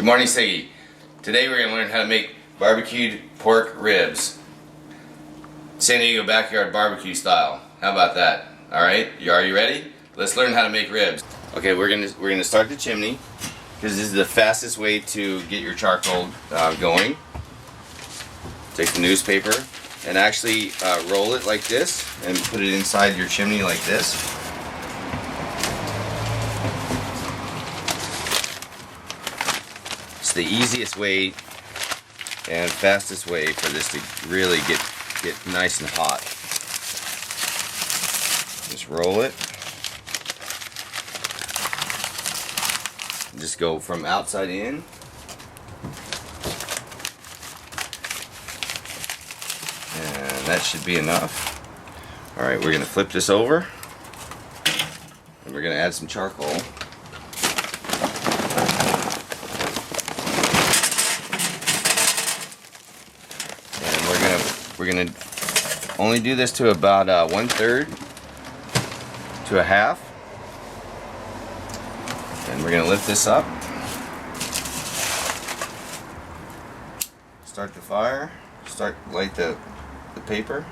Good morning, Siggy. Today we're going to learn how to make barbecued pork ribs. San Diego Backyard BBQ style. How about that? Alright, are you ready? Let's learn how to make ribs. Okay, we're gonna start the chimney because this is the fastest way to get your charcoal going. Take the newspaper and actually roll it like this and put it inside your chimney like this. It's the easiest way and fastest way for this to really get nice and hot. Just roll it. Just go from outside in. And that should be enough. Alright, we're going to flip this over. And we're going to add some charcoal. We're gonna only do this to about 1/3 to a half, and we're gonna lift this up, start the fire, light the paper.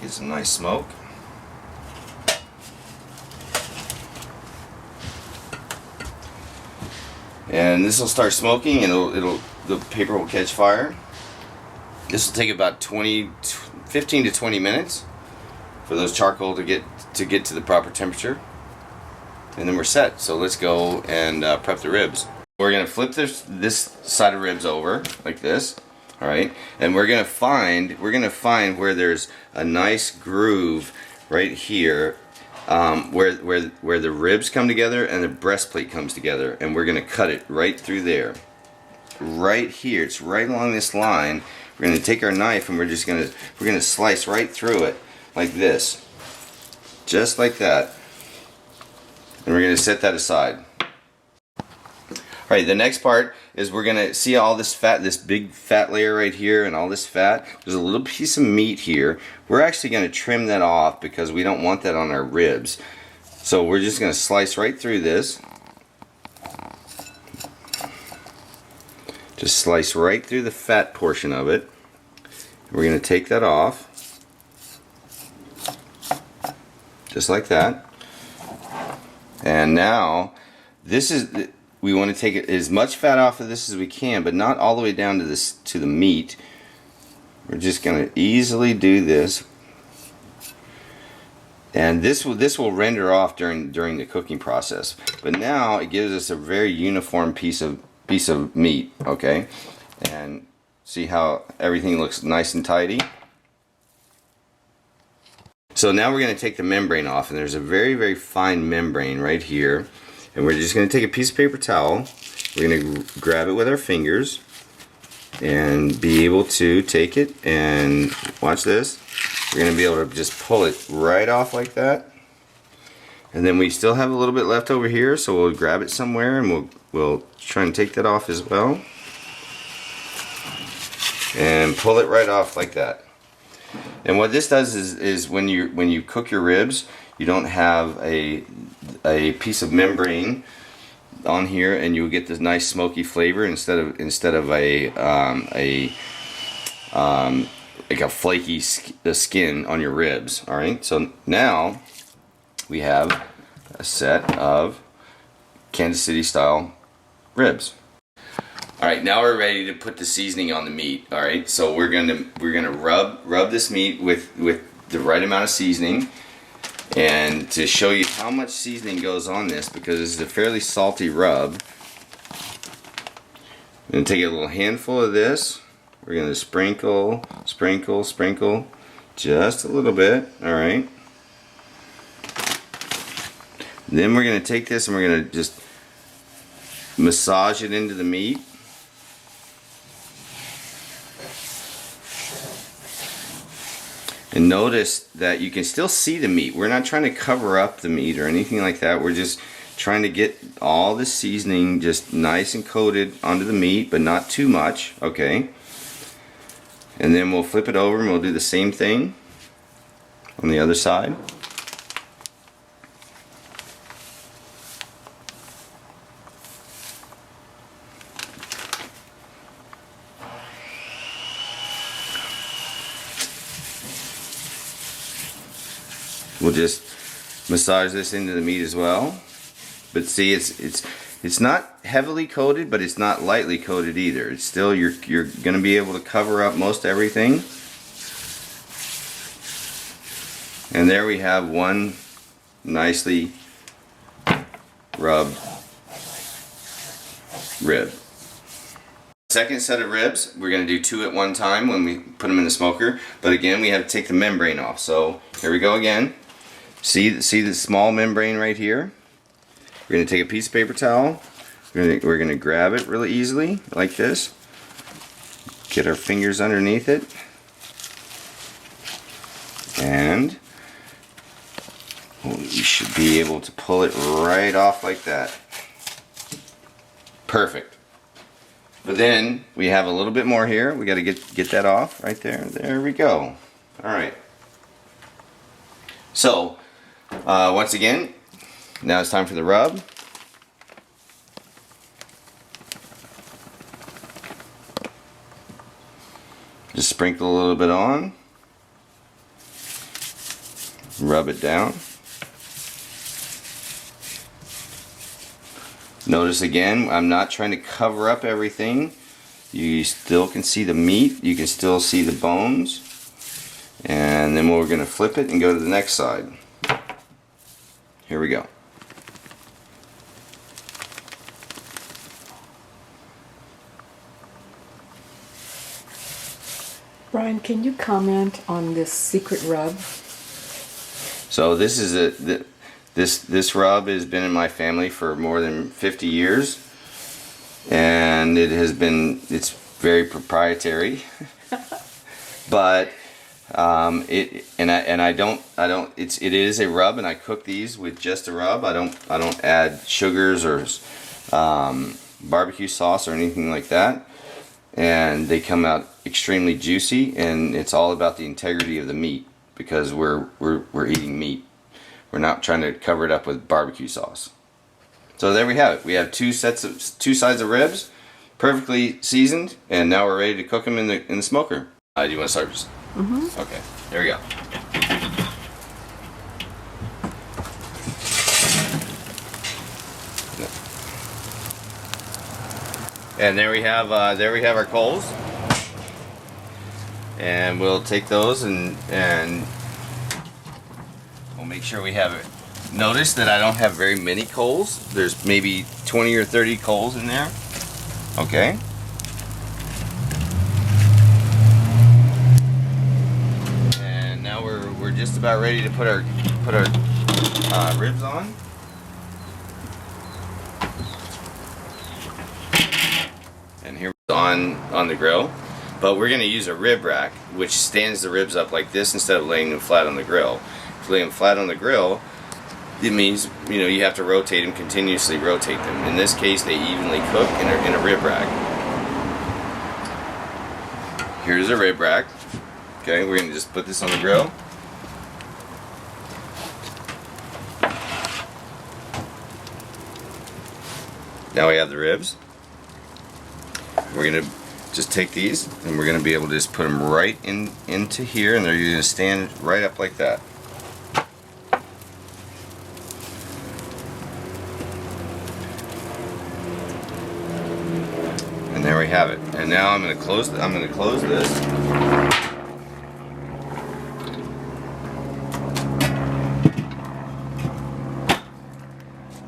Get some nice smoke. And this will start smoking, and the paper will catch fire. This will take about 15 to 20 minutes for those charcoal to get to the proper temperature, and then we're set. So let's go and prep the ribs. We're gonna flip this side of ribs over like this. Alright, and we're gonna find where there's a nice groove right here, where the ribs come together and the breastplate comes together, and we're gonna cut it right through there, right here. It's right along this line. We're gonna take our knife and we're gonna slice right through it like this, just like that, and we're gonna set that aside. Alright, the next part is we're gonna see all this fat, this big fat layer right here, and all this fat. There's a little piece of meat here. We're actually gonna trim that off because we don't want that on our ribs. So we're just gonna slice right through this. Just slice right through the fat portion of it. We're gonna take that off. Just like that. And now, we want to take as much fat off of this as we can, but not all the way down to the meat. We're just going to easily do this, and this will render off during the cooking process. But now it gives us a very uniform piece of meat. Okay, and see how everything looks nice and tidy. So now we're going to take the membrane off, and there's a very fine membrane right here. And we're just going to take a piece of paper towel, we're going to grab it with our fingers and be able to take it, and watch this, we're going to be able to just pull it right off like that. And then we still have a little bit left over here, so we'll grab it somewhere and we'll try and take that off as well. And pull it right off like that. And what this does is when you cook your ribs, you don't have a piece of membrane on here, and you'll get this nice smoky flavor instead of like a flaky skin on your ribs. All right, so now we have a set of Kansas City style ribs. All right, now we're ready to put the seasoning on the meat. All right, so we're gonna rub this meat with the right amount of seasoning. And to show you how much seasoning goes on this, because this is a fairly salty rub, I'm going to take a little handful of this. We're going to sprinkle just a little bit. Alright. Then we're going to take this and we're going to just massage it into the meat. And notice that you can still see the meat. We're not trying to cover up the meat or anything like that. We're just trying to get all the seasoning just nice and coated onto the meat, but not too much, okay? And then we'll flip it over and we'll do the same thing on the other side. We'll just massage this into the meat as well. But see, it's not heavily coated, but it's not lightly coated either. It's still, you're going to be able to cover up most everything. And there we have one nicely rubbed rib. Second set of ribs, we're going to do 2 at one time when we put them in the smoker. But again, we have to take the membrane off. So here we go again. See the small membrane right here? We're going to take a piece of paper towel. We're going to grab it really easily, like this. Get our fingers underneath it. And we should be able to pull it right off like that. Perfect. But then we have a little bit more here. We got to get that off right there. There we go. All right. So once again, now it's time for the rub. Just sprinkle a little bit on. Rub it down. Notice again, I'm not trying to cover up everything. You still can see the meat. You can still see the bones. And then we're going to flip it and go to the next side. Here we go. Brian, can you comment on this secret rub? So this is this rub has been in my family for more than 50 years, and it's very proprietary. But it is a rub, and I cook these with just a rub. I don't add sugars or barbecue sauce or anything like that, and they come out extremely juicy, and it's all about the integrity of the meat, because we're eating meat. We're not trying to cover it up with barbecue sauce. So there we have it. We have two sides of ribs, perfectly seasoned, and now we're ready to cook them in the smoker. Do you want to start? Mm-hmm. Okay, there we go. And there we have our coals, and we'll take those and we'll make sure we have it. Notice that I don't have very many coals. There's maybe 20 or 30 coals in there. Okay. And now we're just about ready to put our ribs on. And here on the grill, but we're going to use a rib rack, which stands the ribs up like this instead of laying them flat on the grill. If you lay them flat on the grill, it means you have to rotate them, continuously rotate them. In this case, they evenly cook in a rib rack. Here's a rib rack. Okay, we're going to just put this on the grill. Now we have the ribs. We're going to just take these, and we're going to be able to just put them right into here, and they're going to stand right up like that. And there we have it. And now I'm going to close this. I'm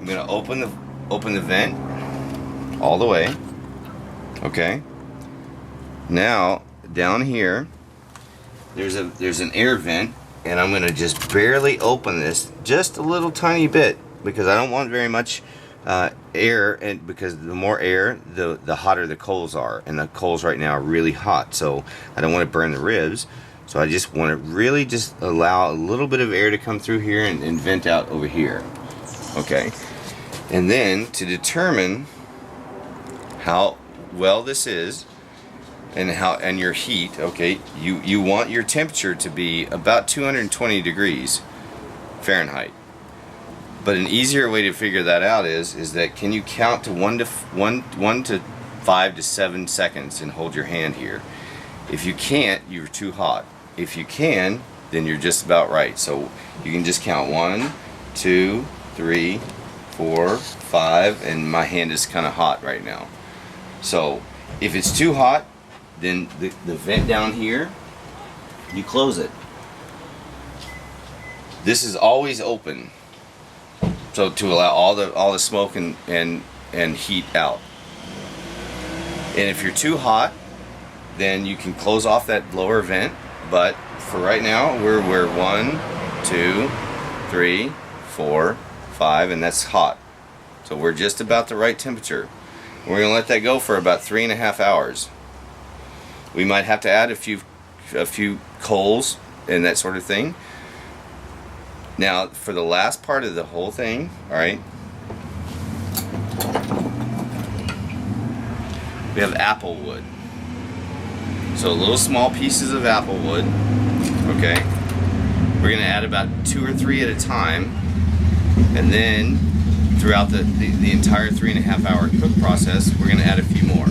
going to open the vent all the way. Okay. Now down here, there's an air vent, and I'm going to just barely open this just a little tiny bit, because I don't want very much air, and because the more air, the hotter the coals are, and the coals right now are really hot, so I don't want to burn the ribs. So I just want to really just allow a little bit of air to come through here and vent out over here. Okay. And then to determine how well this is and your heat, okay, you want your temperature to be about 220 degrees Fahrenheit. But an easier way to figure that out is that can you count to 1 to 5 to 7 seconds and hold your hand here. If you can't, you're too hot. If you can, then you're just about right. So you can just count 1, 2, 3, 4, 5, and my hand is kind of hot right now. So if it's too hot, then the vent down here, you close it. This is always open, so to allow all the smoke and heat out. And if you're too hot, then you can close off that lower vent. But for right now, we're 1, 2, 3, 4, 5, and that's hot. So we're just about the right temperature. We're gonna let that go for about 3.5 hours. We might have to add a few coals and that sort of thing. Now, for the last part of the whole thing, all right, we have apple wood. So little small pieces of apple wood, okay? We're gonna add about 2 or 3 at a time, and then throughout the entire 3.5 hour cook process, we're gonna add a few more.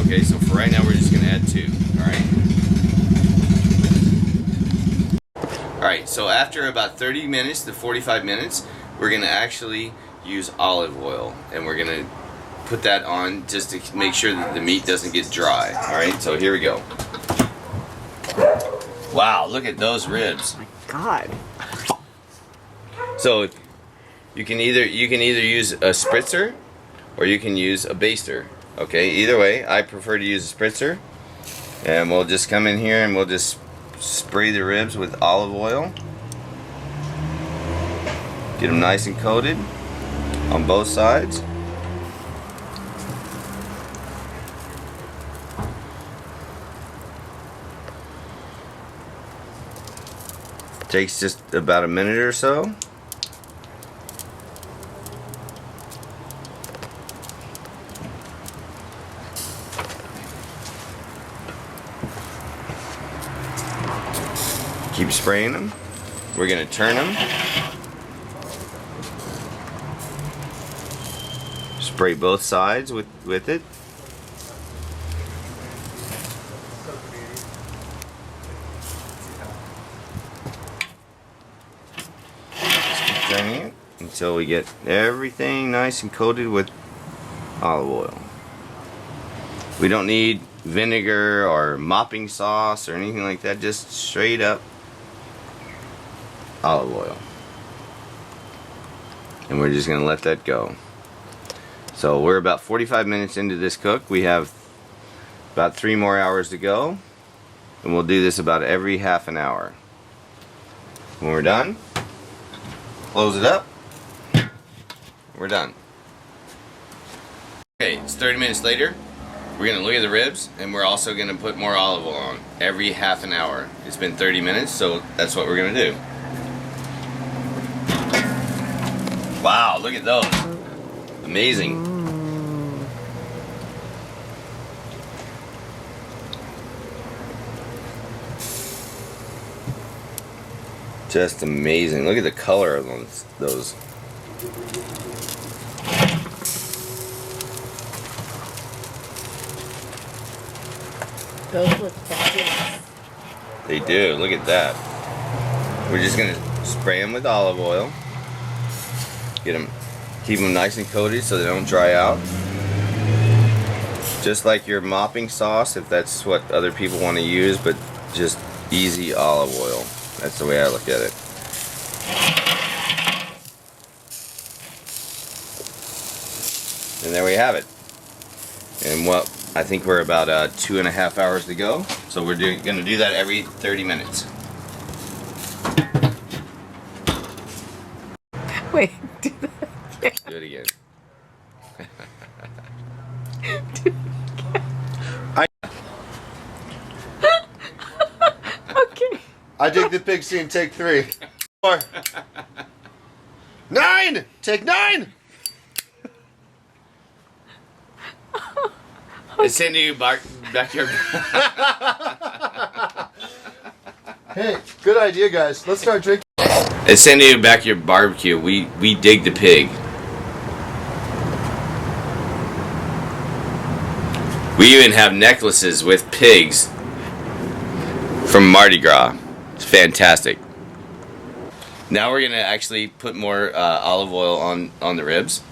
Okay, so for right now, we're just gonna add 2, all right? Alright, so after about 30 minutes to 45 minutes, we're going to actually use olive oil. And we're going to put that on just to make sure that the meat doesn't get dry. Alright, so here we go. Wow, look at those ribs. Oh my God. So you can either use a spritzer or you can use a baster. Okay, either way, I prefer to use a spritzer. And we'll just come in here and we'll just spray the ribs with olive oil. Get them nice and coated on both sides. Takes just about a minute or so. Keep spraying them. We're going to turn them. Spray both sides with it. Just keep turning it until we get everything nice and coated with olive oil. We don't need vinegar or mopping sauce or anything like that, just straight up olive oil. And we're just going to let that go. So we're about 45 minutes into this cook. We have about 3 more hours to go. And we'll do this about every half an hour. When we're done, close it up. We're done. Okay, it's 30 minutes later. We're going to look at the ribs, and we're also going to put more olive oil on every half an hour. It's been 30 minutes, so that's what we're going to do. Wow, look at those. Amazing. Just amazing. Look at the color of those. Those look fabulous. They do. Look at that. We're just going to spray them with olive oil. Keep them nice and coated so they don't dry out. Just like your mopping sauce, if that's what other people want to use, but just easy olive oil. That's the way I look at it. And there we have it. And what I think we're about 2.5 hours to go. So we're going to do that every 30 minutes. Wait, do that again. Do it again. Okay. I dig the pig scene, take 3. 4. 9! Take 9! It's sending you backyard. Hey, good idea, guys. Let's start drinking. It's sending you backyard barbecue. We dig the pig. We even have necklaces with pigs from Mardi Gras. It's fantastic. Now we're gonna actually put more olive oil on the ribs,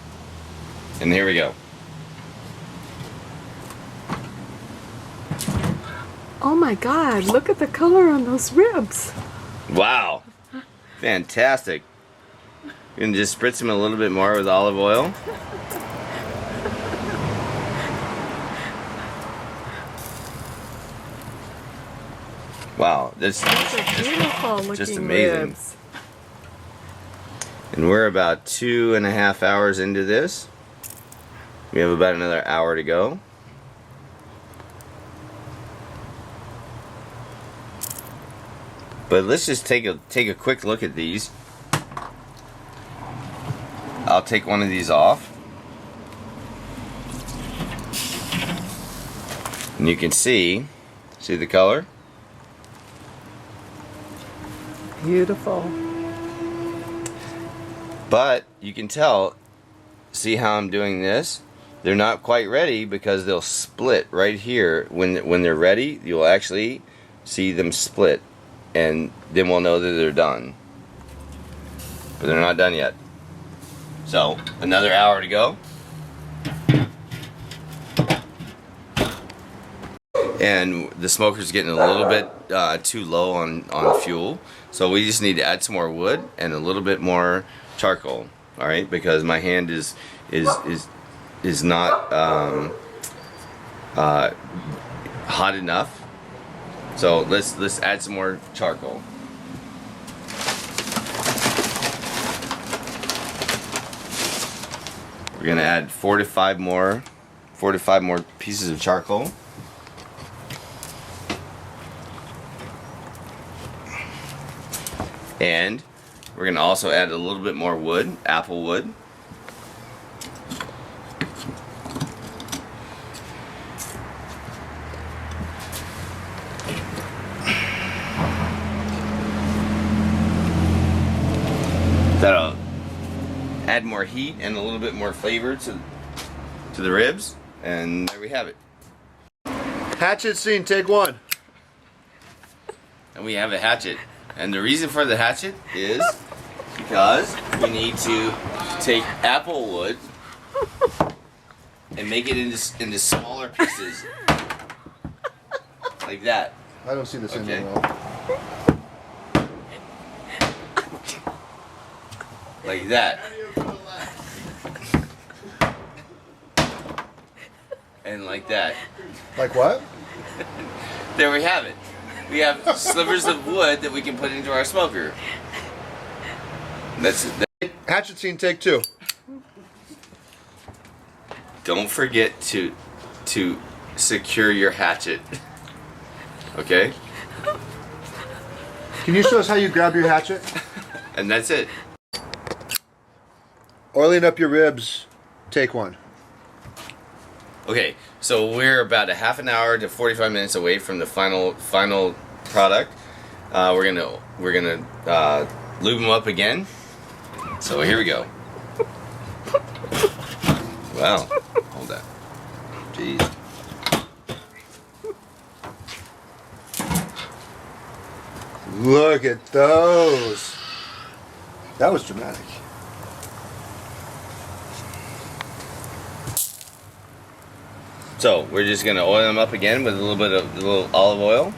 and here we go. Oh my God, look at the color on those ribs. Wow, fantastic. We're gonna just spritz them a little bit more with olive oil. Wow, Those are beautiful looking just amazing. ribs. And we're about 2.5 hours into this. We have about another hour to go. But let's just take a quick look at these. I'll take one of these off. And you can see the color? Beautiful. But you can tell, see how I'm doing this? They're not quite ready because they'll split right here. When they're ready, you'll actually see them split, and then we'll know that they're done. But they're not done yet. So, another hour to go. And the smoker's getting a little bit too low on fuel, so we just need to add some more wood and a little bit more charcoal. All right, because my hand is not hot enough. So let's add some more charcoal. We're gonna add 4 to 5 more pieces of charcoal. And we're going to also add a little bit more wood, apple wood. That'll add more heat and a little bit more flavor to the ribs. And there we have it. Hatchet scene, take one. And we have a hatchet. And the reason for the hatchet is because we need to take apple wood and make it into smaller pieces. Like that. I don't see this Okay. ending well. Like that. And like that. Like what? There we have it. We have slivers of wood that we can put into our smoker. That's it. Hatchet scene, take two. Don't forget to secure your hatchet. Okay? Can you show us how you grab your hatchet? And that's it. Oiling up your ribs, take one. Okay, so we're about a half an hour to 45 minutes away from the final product. We're gonna lube them up again. So here we go. Wow, hold that. Jeez. Look at those. That was dramatic. So we're just gonna oil them up again with a little olive oil.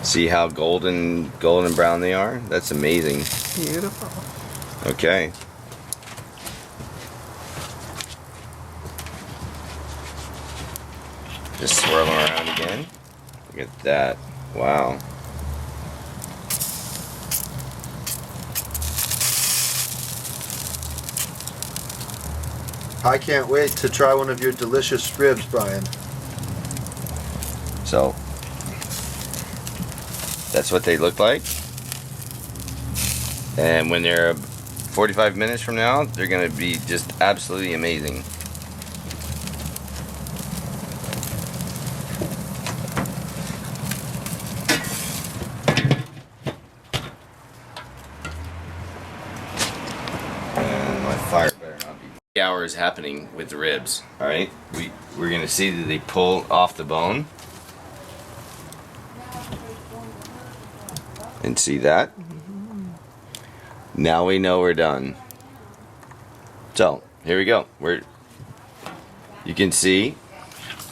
See how golden brown they are? That's amazing. Beautiful. Okay. Just swirl them around again. Look at that. Wow. I can't wait to try one of your delicious ribs, Brian. So that's what they look like. And when they're 45 minutes from now, they're gonna be just absolutely amazing. And my fire better not be. The hour is happening with the ribs. All right, we're gonna see that they pull off the bone. And see that? Now we know we're done. So here we go. You can see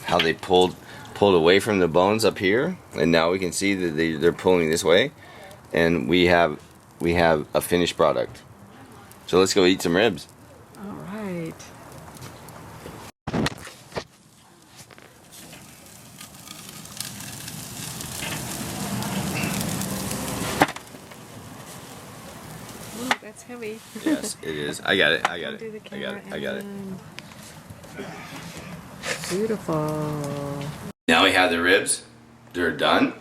how they pulled away from the bones up here, and now we can see that they're pulling this way, and we have a finished product. So let's go eat some ribs. All right. Ooh, that's heavy. Yes, it is. I got it. I got it. Do the I got it. I got it. camera and- Beautiful. Now we have the ribs. They're done.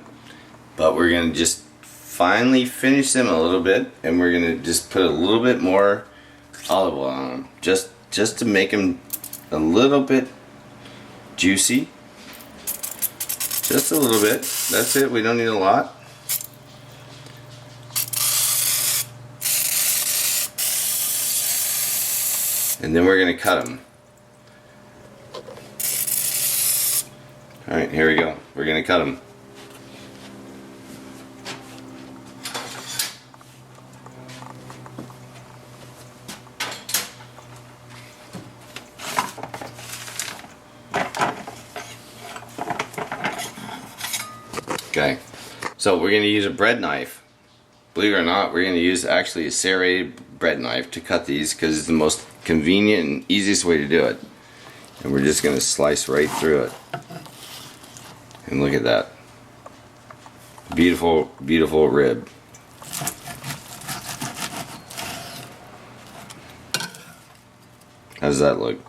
But we're gonna just finally finish them a little bit, and we're gonna just put a little bit more olive oil on them, just to make them a little bit juicy. Just a little bit. That's it. We don't need a lot. And then we're gonna cut them. All right, here we go. We're gonna cut them. Okay, so we're gonna use a bread knife. Believe it or not, we're gonna use actually a serrated bread knife to cut these because it's the most convenient and easiest way to do it. And we're just gonna slice right through it. And look at that. Beautiful, beautiful rib. How does that look?